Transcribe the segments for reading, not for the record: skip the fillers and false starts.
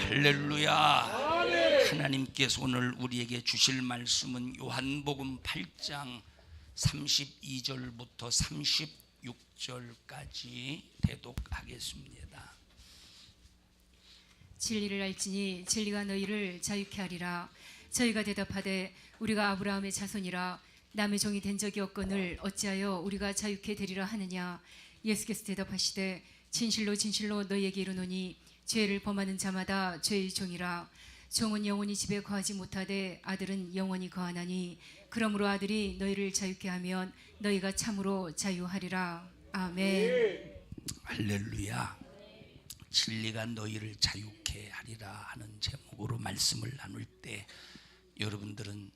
할렐루야. 하나님께서 오늘 우리에게 주실 말씀은 요한복음 8장 32절부터 36절까지 대독하겠습니다. 진리를 알지니 진리가 너희를 자유케 하리라. 저희가 대답하되 우리가 아브라함의 자손이라 남의 종이 된 적이 없거늘 어찌하여 우리가 자유케 되리라 하느냐. 예수께서 대답하시되 진실로 진실로 너희에게 이르노니 죄를 범하는 자마다 죄의 종이라. 종은 영원히 집에 거하지 못하되 아들은 영원히 거하나니 그러므로 아들이 너희를 자유케 하면 너희가 참으로 자유하리라. 아멘. 할렐루야. 진리가 너희를 자유케 하리라 하는 제목으로 말씀을 나눌 때 여러분들은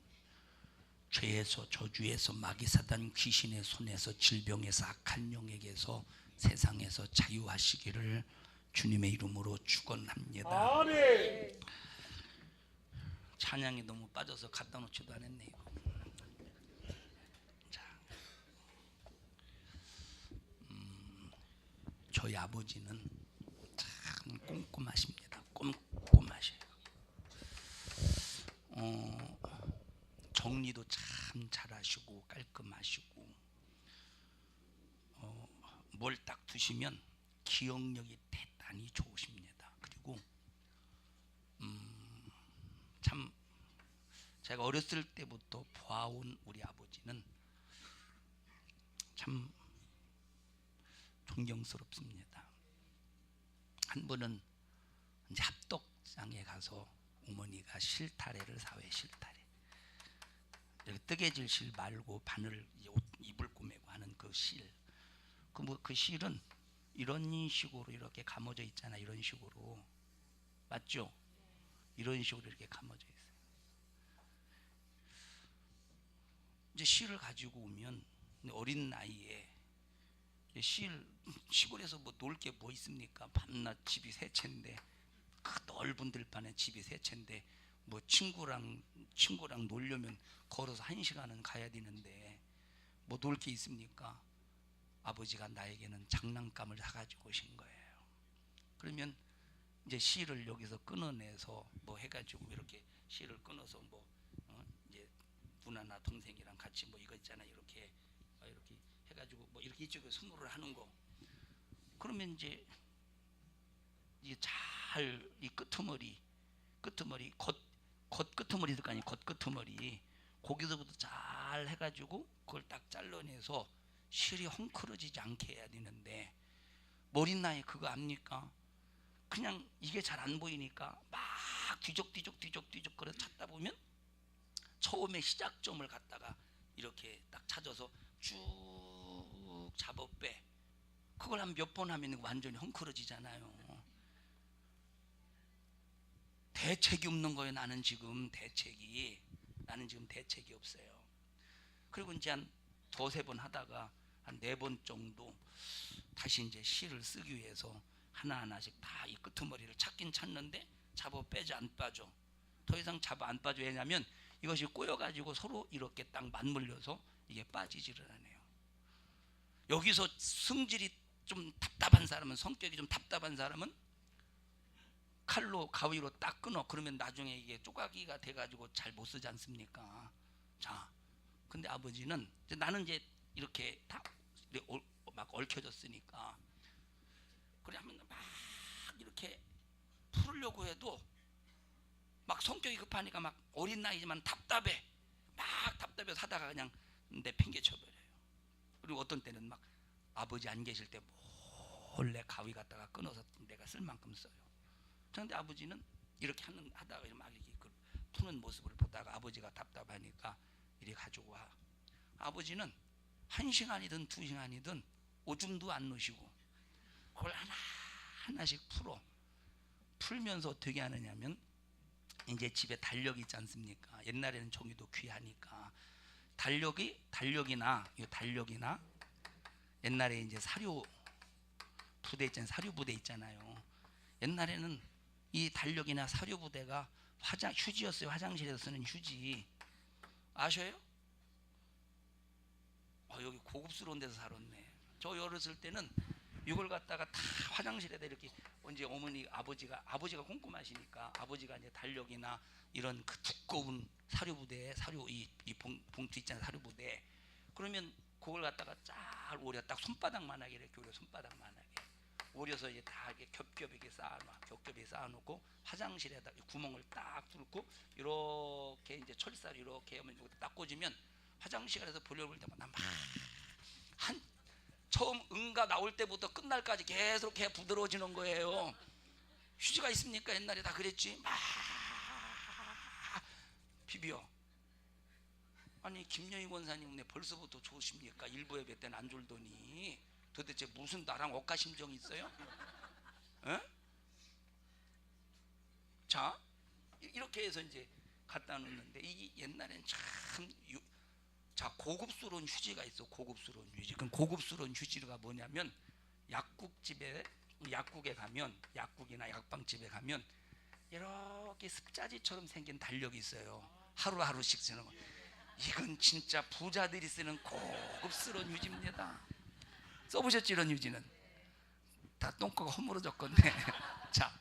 죄에서, 저주에서, 마귀사단 귀신의 손에서, 질병에서, 악한 영에게서, 세상에서 자유하시기를 주님의 이름으로 축원합니다. 아멘. 찬양이 너무 빠져서 갖다 놓지도 않았네 이거. 자, 저희 아버지는 참 꼼꼼하십니다. 꼼꼼하셔요. 정리도 참 잘하시고 깔끔하시고, 뭘 딱 두시면 기억력이 대단히 좋으십니다. 그리고 참 제가 어렸을 때부터 봐온 우리 아버지는 참 존경스럽습니다. 한 번은 이제 합덕장에 가서 어머니가 실타래를 사회 실타래, 뜨개질 실 말고 바늘 이불 꼬매고 하는 그 실, 그 실은 이런 식으로 이렇게 감아져 있잖아. 이런 식으로, 맞죠? 이런 식으로 이렇게 감아져 있어요. 이제 실을 가지고 오면 어린 나이에 시골에서 뭐 놀 게 뭐 있습니까? 밤낮 집이 세 채인데, 그 넓은 들판에 집이 세 채인데 뭐 친구랑 놀려면 걸어서 1시간은 가야 되는데 뭐 놀 게 있습니까? 아버지가 나에게는 장난감을 사가지고 오신 거예요. 그러면 이제 실을 여기서 끊어내서 뭐 해가지고 이렇게 실을 끊어서 뭐 이제 누나나 동생이랑 같이 뭐 이거 있잖아, 이렇게 해가지고 뭐 이렇게 이쪽에 선물을 하는 거. 그러면 이제 잘 이 겉끄트머리 겉 끄트머리 있을 거 아니에요. 겉 끄트머리 거기서부터 잘 해가지고 그걸 딱 잘라내서 실이 헝클어지지 않게 해야 되는데, 어린 나이에 그거 압니까? 그냥 이게 잘 안 보이니까 막 뒤적뒤적 그래 찾다 보면 처음에 시작점을 갖다가 이렇게 딱 찾아서 쭉 잡아 빼. 그걸 한 몇 번 하면 완전히 헝클어지잖아요. 대책이 없는 거예요. 나는 지금 대책이 없어요. 그리고 이제 한 두세 번 하다가 한 4번 정도 다시 이제 실을 쓰기 위해서 하나하나씩 다 이 끄트머리를 찾긴 찾는데 잡아 빼지 안 빠져. 더 이상 잡아 안 빠져. 왜냐면 이것이 꼬여가지고 서로 이렇게 딱 맞물려서 이게 빠지지를 않아요. 여기서 성질이 좀 답답한 사람은, 성격이 좀 답답한 사람은 칼로 가위로 딱 끊어. 그러면 나중에 이게 쪼가기가 돼가지고 잘 못 쓰지 않습니까? 자, 근데 아버지는 이제 나는 이제 이렇게 다 막 얽혀졌으니까, 그래 하면 막 이렇게 풀으려고 해도 막 성격이 급하니까 막 어린 나이지만 답답해. 막 답답해서 하다가 그냥 내팽개 쳐버려요. 그리고 어떤 때는 막 아버지 안 계실 때 몰래 가위 갖다가 끊어서 내가 쓸 만큼 써요. 그런데 아버지는 이렇게 하다가 막 이렇게 푸는 모습을 보다가 아버지가 답답하니까 이렇게 가지고 와. 아버지는 1시간이든 2시간이든 오줌도 안 놓으시고 그걸 하나씩 풀면서 어떻게 하느냐면, 이제 집에 달력 있지 않습니까? 옛날에는 종이도 귀하니까 달력이나 옛날에 이제 사료 부대 있잖아요. 옛날에는 이 달력이나 사료 부대가 휴지였어요. 화장실에서 쓰는 휴지. 아셔요? 여기 고급스러운 데서 살았네. 저 어렸을 때는 이걸 갖다가 다 화장실에다 이렇게 언제 어머니 아버지가 꼼꼼하시니까 아버지가 이제 달력이나 이런 그 두꺼운 사료 부대 이 봉투 있잖아요. 사료 부대. 그러면 그걸 갖다가 쫙 오려 딱 손바닥만하게 이렇게 오려 손바닥만하게 오려서 이제 다 이렇게 겹겹이 쌓아놓고 화장실에다 구멍을 딱 뚫고 이렇게 이제 철사로 이렇게 하면 딱 꽂으면 화장실에서 볼일 볼 때마다 막 처음 응가 나올 때부터 끝날까지 계속 이렇게 부드러워지는 거예요. 휴지가 있습니까? 옛날에 다 그랬지. 막 비벼. 아니 김여희 권사님 네 벌써부터 좋으십니까? 일부 예배 때는 안 졸더니 도대체 무슨 나랑 억가심정이 있어요? 에? 자 이렇게 해서 이제 갖다 놓는데 이게 옛날엔 자 고급스러운 휴지가 있어. 고급스러운 휴지. 그럼 고급스러운 휴지가 뭐냐면 약국에 가면 약국이나 약방집에 가면 이렇게 습자지처럼 생긴 달력이 있어요. 하루하루씩 쓰는 거. 이건 진짜 부자들이 쓰는 고급스러운 휴지입니다. 써보셨지? 이런 휴지는 다 똥꼬가 허물어졌건데 자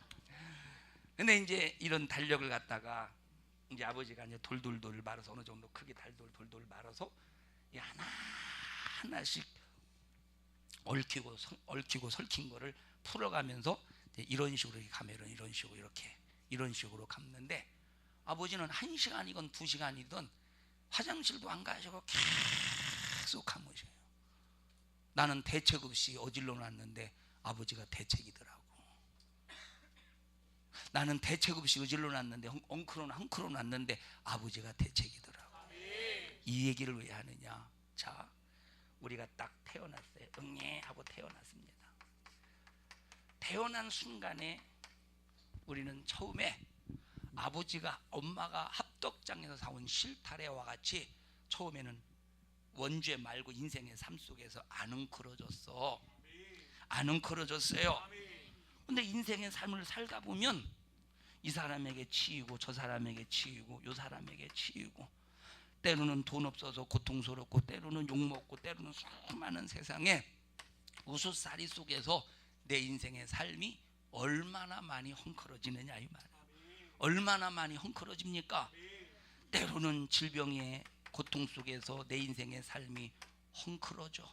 근데 이제 이런 달력을 갖다가 이제 아버지가 이제 돌돌돌 말아서 어느 정도 크게 돌돌 말아서 하나씩 얽히고 설킨 거를 풀어가면서 이런 식으로 가면은 이런 식으로 감는데 아버지는 1시간이건 2시간이든 화장실도 안 가시고 계속 감으셔요. 나는 대책 없이 어질러 놨는데 아버지가 대책이더라고. 나는 대책 없이 어질러 놨는데 헝클어 놨는데 아버지가 대책이더라고. 이 얘기를 왜 하느냐? 자, 우리가 딱 태어났어요. 응애 하고 태어났습니다. 태어난 순간에 우리는 처음에 엄마가 합덕장에서 사온 실타래와 같이 처음에는 원죄 말고 인생의 삶 속에서 안 웅크러졌어요. 근데 인생의 삶을 살다 보면 이 사람에게 치이고 저 사람에게 치이고 요 사람에게 치이고 때로는 돈 없어서 고통스럽고 때로는 욕먹고 때로는 수많은 세상에 우수살이 속에서 내 인생의 삶이 얼마나 많이 헝클어지느냐 이 말이에요. 얼마나 많이 헝클어집니까? 때로는 질병의 고통 속에서 내 인생의 삶이 헝클어져.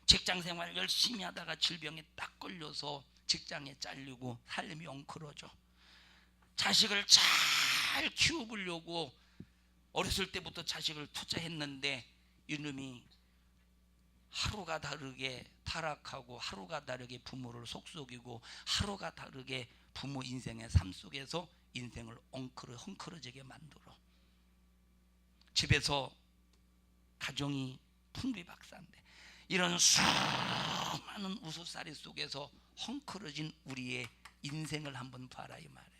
직장생활 열심히 하다가 질병에 딱 걸려서 직장에 잘리고 삶이 엉클어져. 자식을 잘 키워보려고 어렸을 때부터 자식을 투자했는데 이놈이 하루가 다르게 타락하고 하루가 다르게 부모를 속속이고 하루가 다르게 부모 인생의 삶 속에서 인생을 헝클어지게 만들어. 집에서 가정이 풍비박산데 이런 수많은 우수살이 속에서 헝클어진 우리의 인생을 한번 봐라 이 말이에요.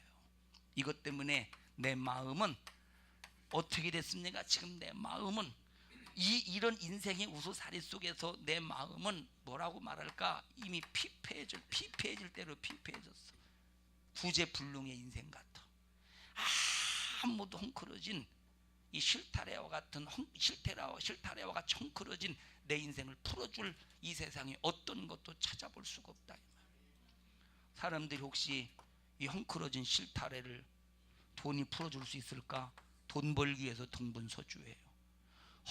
이것 때문에 내 마음은 어떻게 됐습니까? 지금 내 마음은 이런 인생의 우수살이 속에서 내 마음은 뭐라고 말할까? 이미 피폐해질 대로 피폐해졌어. 부재불능의 인생 같아. 아무도 헝클어진 이 실타래와 같이 헝클어진 내 인생을 풀어줄 이 세상에 어떤 것도 찾아볼 수가 없다. 사람들이 혹시 이 헝클어진 실타래를 돈이 풀어줄 수 있을까? 돈 벌기 위해서 동분서주예요.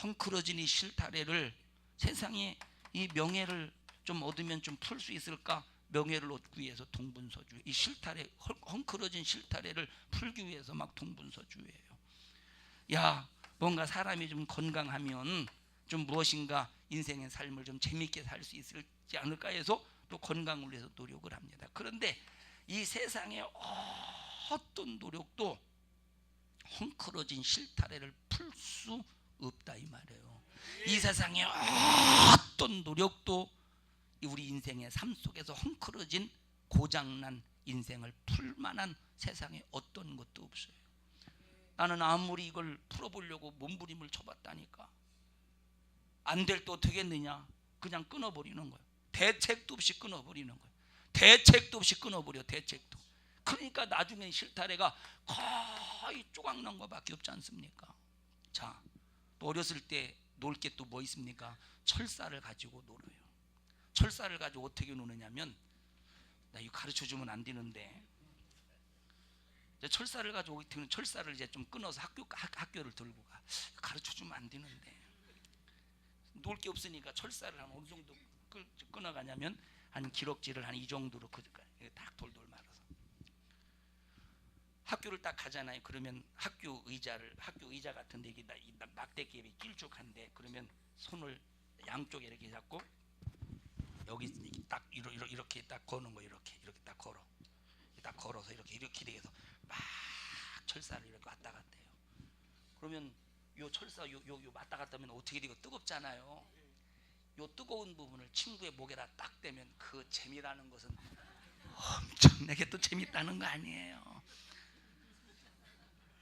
헝클어진 이 실타래를 세상에 이 명예를 좀 얻으면 좀 풀 수 있을까? 명예를 얻기 위해서 동분서주. 이 실타래 헝클어진 실타래를 풀기 위해서 막 동분서주예요. 야, 뭔가 사람이 좀 건강하면 좀 무엇인가 인생의 삶을 좀 재밌게 살 수 있지 않을까 해서 또 건강을 위해서 노력을 합니다. 그런데 이 세상에 어떤 노력도 헝클어진 실타래를 풀 수 없다 이 말이에요. 이 세상에 어떤 노력도 우리 인생의 삶 속에서 헝클어진 고장난 인생을 풀만한 세상에 어떤 것도 없어요. 나는 아무리 이걸 풀어보려고 몸부림을 쳐봤다니까 안 될 때 어떻게 했느냐? 그냥 끊어버리는 거예요. 대책도 없이 끊어버리는 거예요. 대책도 없이 끊어버려. 대책도. 그러니까 나중에 실타래가 거의 조각난 것밖에 없지 않습니까? 자, 또 어렸을 때 놀 게 또 뭐 있습니까? 철사를 가지고 놀아요. 철사를 가지고 어떻게 노느냐면, 나 이거 가르쳐 주면 안 되는데, 이제 철사를 가지고 철사를 이제 좀 끊어서 학교를 들고 가. 가르쳐 주면 안 되는데, 놀 게 없으니까 철사를 한 어느 정도 끊어가냐면 한 기럭지를 한 이 정도로 딱 돌돌 말아서 학교를 딱 가잖아요. 그러면 학교 의자 같은데 이게 막대기에 길쭉한데, 그러면 손을 양쪽에 이렇게 잡고 여기 딱 이렇게 딱 거는 거, 이렇게 딱 걸어서 이렇게 돼서 막 철사를 이렇게 왔다 갔다 해요. 그러면 요 철사 요 왔다 갔다 하면 어떻게 되고 뜨겁잖아요. 요 뜨거운 부분을 친구의 목에다 딱 대면 그 재미라는 것은 엄청나게 또 재밌다는 거 아니에요.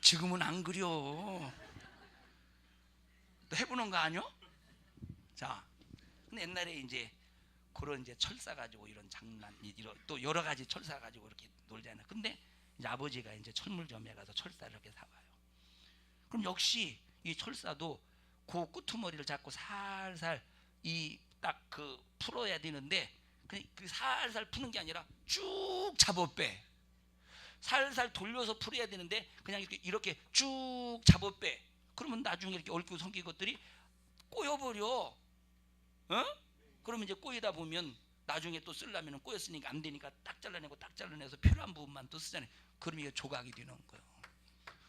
지금은 안 그려. 또 해보는 거 아니요? 자, 근데 옛날에 이제 그런 이제 철사 가지고 이런 장난, 또 여러 가지 철사 가지고 이렇게 놀잖아요. 근데 이제 아버지가 이제 철물점에 가서 철사를 이렇게 사와요. 그럼 역시 이 철사도 그 끄트머리를 잡고 살살 이 딱 그 풀어야 되는데, 그 살살 푸는 게 아니라 쭉 잡아 빼. 살살 돌려서 풀어야 되는데 그냥 이렇게 쭉 잡아 빼. 그러면 나중에 이렇게 얽히고 성긴 것들이 꼬여버려. 어? 그러면 이제 꼬이다 보면 나중에 또 쓰려면 꼬였으니까 안 되니까 딱 잘라내서 필요한 부분만 또 쓰잖아요. 그럼 이게 조각이 되는 거예요.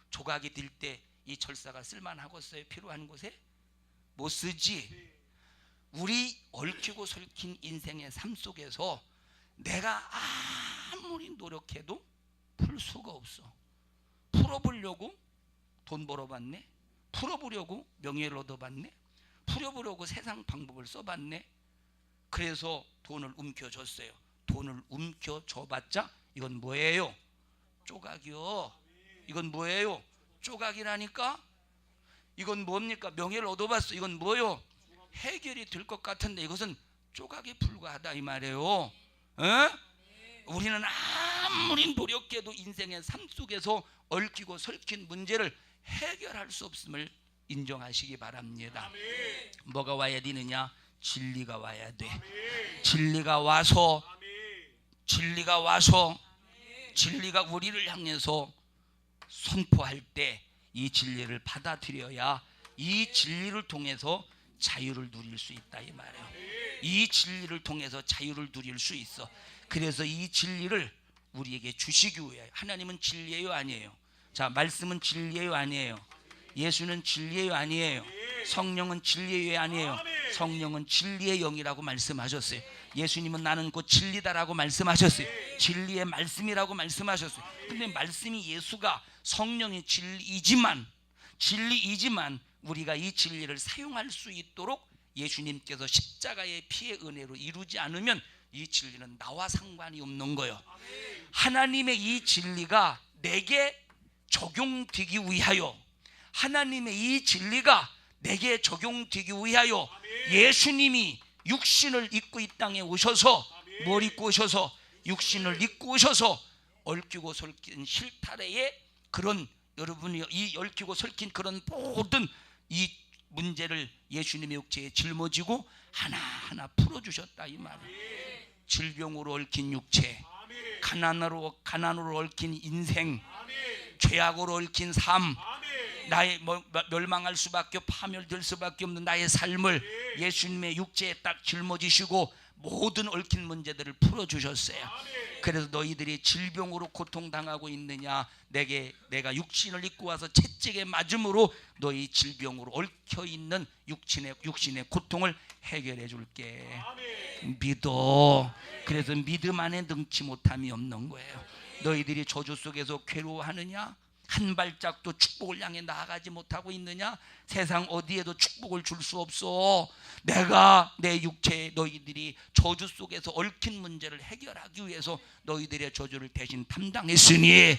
조각이 될 때 이 철사가 쓸만하겠어요? 필요한 곳에 못 쓰지. 우리 얽히고 설킨 인생의 삶 속에서 내가 아무리 노력해도 풀 수가 없어. 풀어보려고 돈 벌어봤네, 풀어보려고 명예를 얻어봤네, 풀어보려고 세상 방법을 써봤네. 그래서 돈을 움켜줬어요. 돈을 움켜줘봤자 이건 뭐예요? 조각이요. 이건 뭐예요? 조각이라니까. 이건 뭡니까? 명예를 얻어봤어. 이건 뭐요? 해결이 될 것 같은데 이것은 조각에 불과하다 이 말이에요. 어? 우리는 아무리 노력해도 인생의 삶 속에서 얽히고 설킨 문제를 해결할 수 없음을 인정하시기 바랍니다. 뭐가 와야 되느냐? 진리가 와야 돼. 진리가 와서 진리가 우리를 향해서 선포할 때 이 진리를 받아들여야 이 진리를 통해서 자유를 누릴 수 있다 이 말이에요. 이 진리를 통해서 자유를 누릴 수 있어. 그래서 이 진리를 우리에게 주시기 위해, 하나님은 진리예요 아니에요? 자, 말씀은 진리예요 아니에요? 예수는 진리예요 아니에요? 성령은 진리예요 아니에요? 성령은 진리의 영이라고 말씀하셨어요. 예수님은 나는 곧 진리다라고 말씀하셨어요. 진리의 말씀이라고 말씀하셨어요. 근데 말씀이 예수가 성령이 진리이지만 우리가 이 진리를 사용할 수 있도록 예수님께서 십자가의 피의 은혜로 이루지 않으면 이 진리는 나와 상관이 없는 거예요. 하나님의 이 진리가 내게 적용되기 위하여, 하나님의 이 진리가 내게 적용되기 위하여 예수님이 육신을 입고 이 땅에 오셔서 뭘 입고 오셔서? 육신을 입고 오셔서 얽히고 설킨 실타래의 그런, 여러분이 이 얽히고 설킨 그런 모든 이 문제를 예수님의 육체에 짊어지고 하나하나 풀어주셨다 이 말이에요. 질병으로 얽힌 육체, 가난으로 얽힌 인생, 죄악으로 얽힌 삶, 나의 멸망할 수밖에, 파멸될 수밖에 없는 나의 삶을 예수님의 육체에 딱 짊어지시고 모든 얽힌 문제들을 풀어주셨어요. 그래서 너희들이 질병으로 고통당하고 있느냐, 내가 육신을 입고 와서 채찍에 맞음으로 너희 질병으로 얽혀있는 육신의 고통을 해결해 줄게. 믿어. 그래서 믿음 안에 능치 못함이 없는 거예요. 너희들이 저주 속에서 괴로워하느냐? 한 발짝도 축복을 향해 나아가지 못하고 있느냐? 세상 어디에도 축복을 줄 수 없어. 내가 내 육체에 너희들이 저주 속에서 얽힌 문제를 해결하기 위해서 너희들의 저주를 대신 담당했으니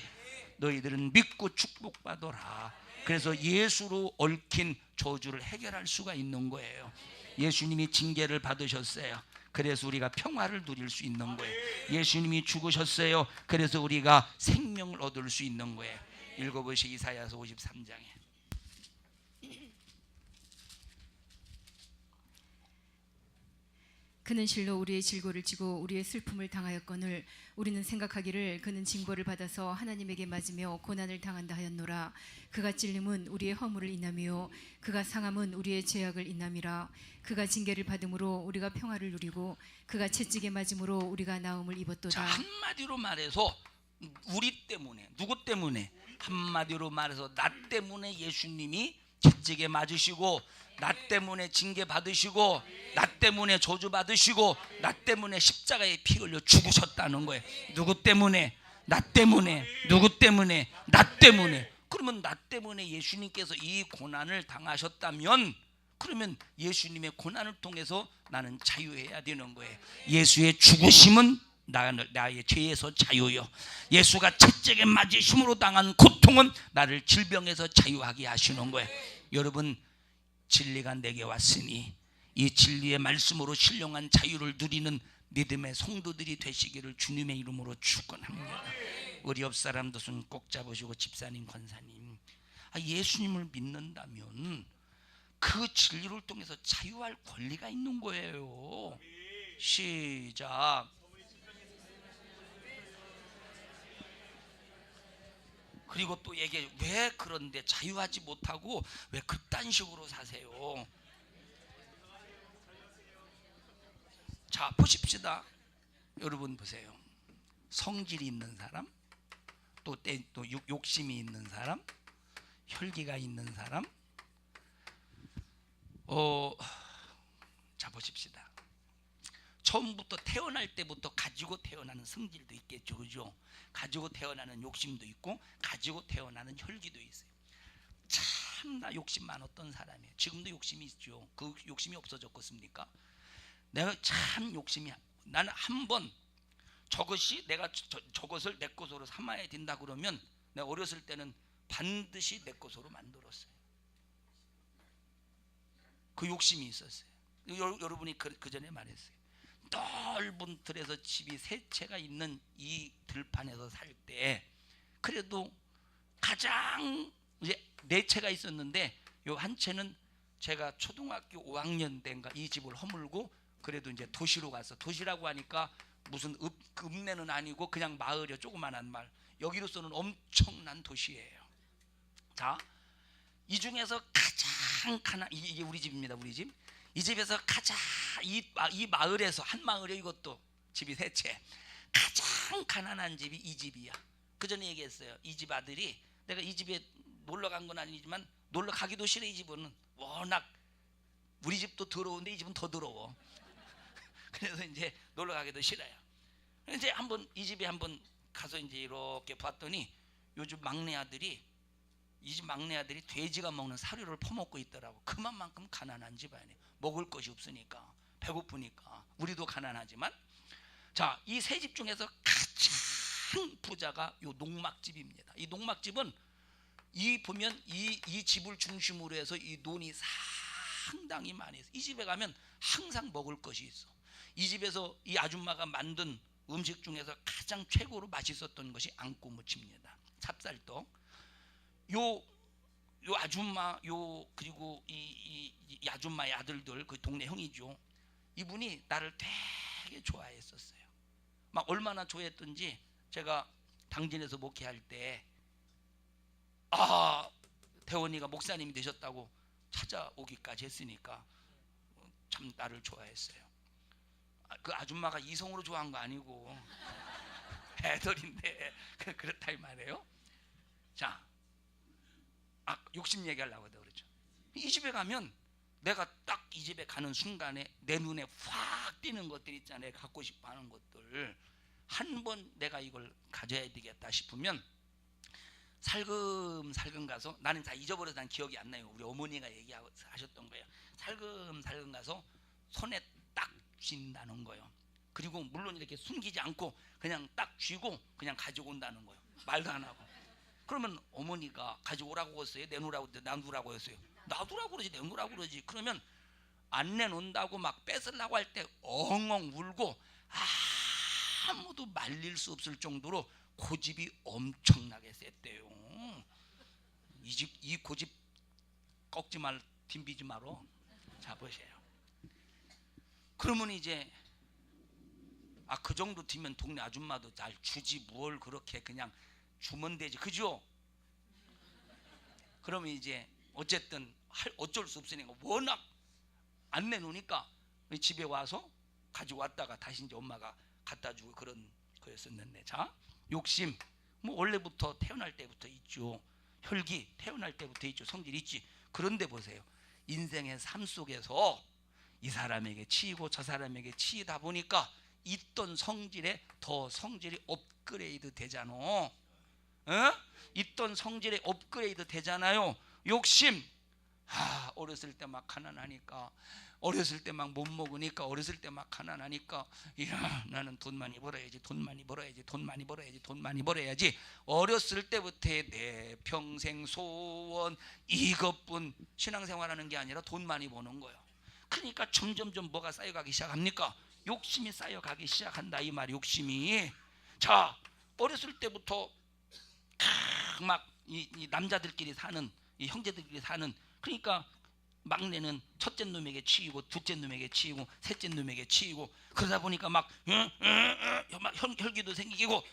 너희들은 믿고 축복받아라. 그래서 예수로 얽힌 저주를 해결할 수가 있는 거예요. 예수님이 징계를 받으셨어요. 그래서 우리가 평화를 누릴 수 있는 거예요. 예수님이 죽으셨어요. 그래서 우리가 생명을 얻을 수 있는 거예요. 읽어보시 이사야서 53장에. 그는 실로 우리의 질고를 지고 우리의 슬픔을 당하였거늘 우리는 생각하기를 그는 징벌을 받아서 하나님에게 맞으며 고난을 당한다 하였노라. 그가 찔림은 우리의 허물을 인함이요 그가 상함은 우리의 죄악을 인함이라. 그가 징계를 받음으로 우리가 평화를 누리고 그가 채찍에 맞음으로 우리가 나음을 입었도다. 자, 한마디로 말해서 우리 때문에, 누구 때문에? 한마디로 말해서 나 때문에 예수님이 채찍에 맞으시고, 나 때문에 징계 받으시고, 나 때문에 저주 받으시고, 나 때문에 십자가에 피 흘려 죽으셨다는 거예요. 누구 때문에? 나 때문에. 누구 때문에? 나 때문에. 그러면 나 때문에 예수님께서 이 고난을 당하셨다면, 그러면 예수님의 고난을 통해서 나는 자유해야 되는 거예요. 예수의 죽으심은 나의 죄에서 자유요, 예수가 채찍에 맞으심으로 당한 고통은 나를 질병에서 자유하게 하시는 거예요. 여러분, 진리가 내게 왔으니 이 진리의 말씀으로 신령한 자유를 누리는 믿음의 성도들이 되시기를 주님의 이름으로 축원합니다. 우리 옆 사람도 손 꼭 잡으시고, 집사님, 권사님, 예수님을 믿는다면 그 진리를 통해서 자유할 권리가 있는 거예요. 시작. 그리고 또 얘기해, 왜 그런데 자유하지 못하고 왜 그딴 식으로 사세요? 자, 보십시다. 여러분 보세요. 성질이 있는 사람, 또 욕심이 있는 사람, 혈기가 있는 사람. 자, 보십시다. 처음부터 태어날 때부터 가지고 태어나는 성질도 있겠죠, 그죠? 가지고 태어나는 욕심도 있고 가지고 태어나는 혈기도 있어요. 참나 욕심 많았던 사람이에요. 지금도 욕심이 있죠. 그 욕심이 없어졌겠습니까? 내가 참 욕심이, 나는 한번 저것이 내가 저것을 내 것으로 삼아야 된다 그러면 내가 어렸을 때는 반드시 내 것으로 만들었어요. 그 욕심이 있었어요. 여러분이 그 전에 말했어요. 넓은 들에서 집이 세 채가 있는 이 들판에서 살 때, 그래도 가장 이제 네 채가 있었는데 요 한 채는 제가 초등학교 5학년 때인가 이 집을 허물고, 그래도 이제 도시로 가서, 도시라고 하니까 무슨 읍내는 아니고 그냥 마을이요, 조그만한 마을. 여기로서는 엄청난 도시예요. 자, 이 중에서 가장 이게 우리 집입니다. 우리 집. 이 집에서 가장 이 마을에서, 한 마을에 이것도 집이 세 채, 가장 가난한 집이 이 집이야. 그 전에 얘기했어요. 이 집 아들이, 내가 이 집에 놀러 간 건 아니지만 놀러 가기도 싫어. 이 집은 워낙, 우리 집도 더러운데 이 집은 더 더러워. 그래서 이제 놀러 가기도 싫어요. 이제 한번 이 집에 한번 가서 이제 이렇게 봤더니 요즘 막내 아들이, 이 집 막내 아들이 돼지가 먹는 사료를 퍼먹고 있더라고. 그만큼 가난한 집안이에요. 먹을 것이 없으니까, 배고프니까. 우리도 가난하지만. 자, 이 세 집 중에서 가장 부자가 요 농막집입니다. 이 농막집은 보면 이 집을 중심으로 해서 이 돈이 상당히 많이 있어. 이 집에 가면 항상 먹을 것이 있어. 이 집에서 이 아줌마가 만든 음식 중에서 가장 최고로 맛있었던 것이 앙꼬무침입니다. 찹쌀떡. 요 아줌마, 그리고 이 아줌마의 아들들, 그 동네 형이죠. 이분이 나를 되게 좋아했었어요. 막 얼마나 좋아했던지, 제가 당진에서 목회할 때 태원이가 목사님이 되셨다고 찾아오기까지 했으니까 참 나를 좋아했어요. 그 아줌마가 이성으로 좋아한 거 아니고 애들인데 그렇다 이 말이에요. 자, 욕심 얘기하려고 하다 그러죠. 이 집에 가면 내가 딱 이 집에 가는 순간에 내 눈에 확 띄는 것들 있잖아요. 갖고 싶어 하는 것들. 한 번 내가 이걸 가져야 되겠다 싶으면 살금살금 가서, 나는 다 잊어버려서 난 기억이 안 나요. 우리 어머니가 얘기하셨던 거예요. 살금살금 가서 손에 딱 쥔다는 거예요. 그리고 물론 이렇게 숨기지 않고 그냥 딱 쥐고 그냥 가지고 온다는 거예요. 말도 안 하고. 그러면 어머니가 가져오라고 했어요? 내놓으라고, 놔두라고 했어요? 놔두라고 그러지, 내놓으라고 그러지. 그러면 안 내놓는다고 막 뺏으려고 할 때 엉엉 울고 아무도 말릴 수 없을 정도로 고집이 엄청나게 셌대요. 이 고집 꺾지 말, dim비지 말어. 자, 보세요. 그러면 이제 그 정도 뒤면 동네 아줌마도 잘 주지 뭘 그렇게 그냥 주면 되지, 그죠? 그러면 이제 어쨌든 어쩔 수 없으니까 워낙 안 내놓으니까 집에 와서 가지고 왔다가 다시 이제 엄마가 갖다 주고 그런 거였었는데, 자, 욕심 뭐 원래부터 태어날 때부터 있죠. 혈기 태어날 때부터 있죠. 성질 있지. 그런데 보세요, 인생의 삶 속에서 이 사람에게 치이고 저 사람에게 치이다 보니까 있던 성질에 더 성질이 업그레이드 되잖아. 있던 성질에 업그레이드 되잖아요. 욕심, 어렸을 때 막 가난하니까, 어렸을 때 막 못 먹으니까, 어렸을 때 막 가난하니까, 야, 나는 돈 많이 벌어야지, 돈 많이 벌어야지, 돈 많이 벌어야지, 돈 많이 벌어야지. 어렸을 때부터의 내 평생 소원 이것뿐. 신앙생활하는 게 아니라 돈 많이 버는 거예요. 그러니까 점점점 뭐가 쌓여가기 시작합니까? 욕심이 쌓여가기 시작한다 이 말. 욕심이. 자, 어렸을 때부터 막 이 남자들끼리 사는, 이 형제들끼리 사는, 그러니까 막내는 첫째 놈에게 치이고 둘째 놈에게 치이고 셋째 놈에게 치이고, 그러다 보니까 막 혈기도 생기고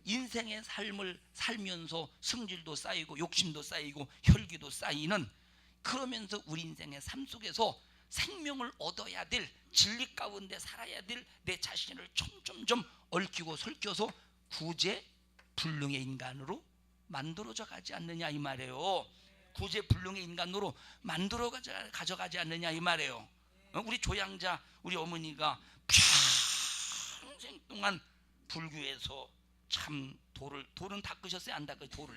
인생의 삶을 살면서 승질도 쌓이고 욕심도 쌓이고 혈기도 쌓이는, 그러면서 우리 인생의 삶 속에서 생명을 얻어야 될, 진리 가운데 살아야 될 내 자신을 점점점 얽히고 설켜서 구제불능의 인간으로 만들어져 가지 않느냐 이 말이에요. 구제불능의 인간으로 만들어 가져가지 않느냐 이 말이에요. 우리 조양자, 우리 어머니가 평생 동안 불교에서 참 돌은 닦으셨어요? 안 닦으셨어요?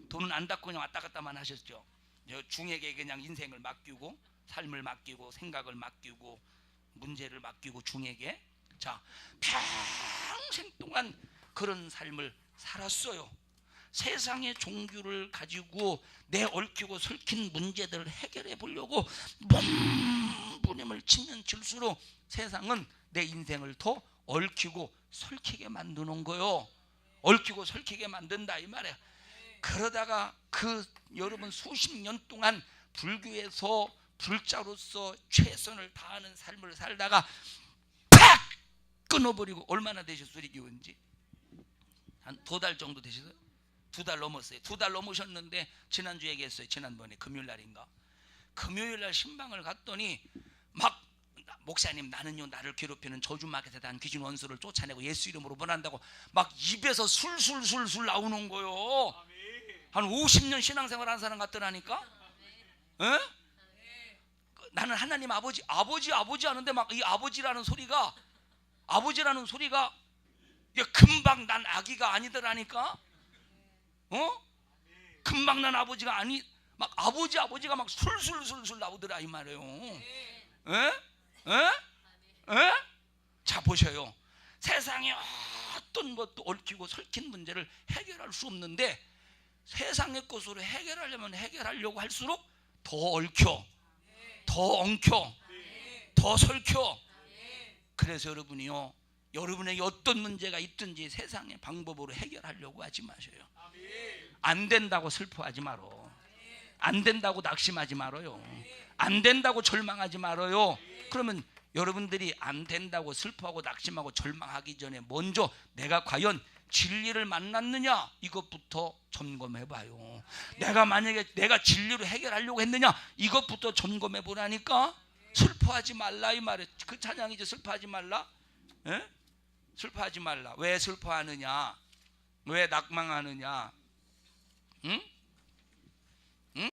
돌은 안 닦고 그냥 왔다 갔다만 하셨죠. 중에게 그냥 인생을 맡기고, 삶을 맡기고, 생각을 맡기고, 문제를 맡기고 중에게. 자, 평생 동안 그런 삶을 살았어요. 세상의 종교를 가지고 내 얽히고 설킨 문제들을 해결해 보려고 몸부림을 치면 칠수록 세상은 내 인생을 더 얽히고 설키게 만드는 거요. 얽히고 설키게 만든다 이 말이야. 그러다가 여러분 수십 년 동안 불교에서 불자로서 최선을 다하는 삶을 살다가 팍 끊어버리고, 얼마나 되셨어요? 우리 교인지 한 2달 정도 되셨어요? 2달 넘었어요. 2달 넘으셨는데 지난주에 얘기했어요. 지난번에 금요일날인가, 금요일날 신방을 갔더니 막, 목사님 나는요 나를 괴롭히는 저주마귀에 대한 귀신 원수를 쫓아내고 예수 이름으로 번한다고 막 입에서 술술술술 나오는 거요. 한 50년 신앙생활 한 사람 같더라니까. 나는 하나님 아버지 하는데 막 이 아버지라는 소리가 금방 난 아기가 아니더라니까. 금방 난 아버지가 아니, 막 아버지가 막 술술술술 나오더라 이 말이에요. 자, 보셔요. 세상에 어떤 것도 얽히고 설킨 문제를 해결할 수 없는데, 세상의 것으로 해결하려면 해결하려고 할수록 더 얽혀, 더 엉켜, 더 설켜. 그래서 여러분이요, 여러분에게 어떤 문제가 있든지 세상의 방법으로 해결하려고 하지 마셔요. 안 된다고 슬퍼하지 말어. 안 된다고 낙심하지 말아요. 안 된다고 절망하지 말아요. 그러면 여러분들이 안 된다고 슬퍼하고 낙심하고 절망하기 전에 먼저 내가 과연 진리를 만났느냐 이것부터 점검해 봐요. 내가 만약에 내가 진리로 해결하려고 했느냐 이것부터 점검해 보라니까. 슬퍼하지 말라 이 말에 그 찬양이죠. 슬퍼하지 말라. 슬퍼하지 말라. 왜 슬퍼하느냐, 왜 낙망하느냐,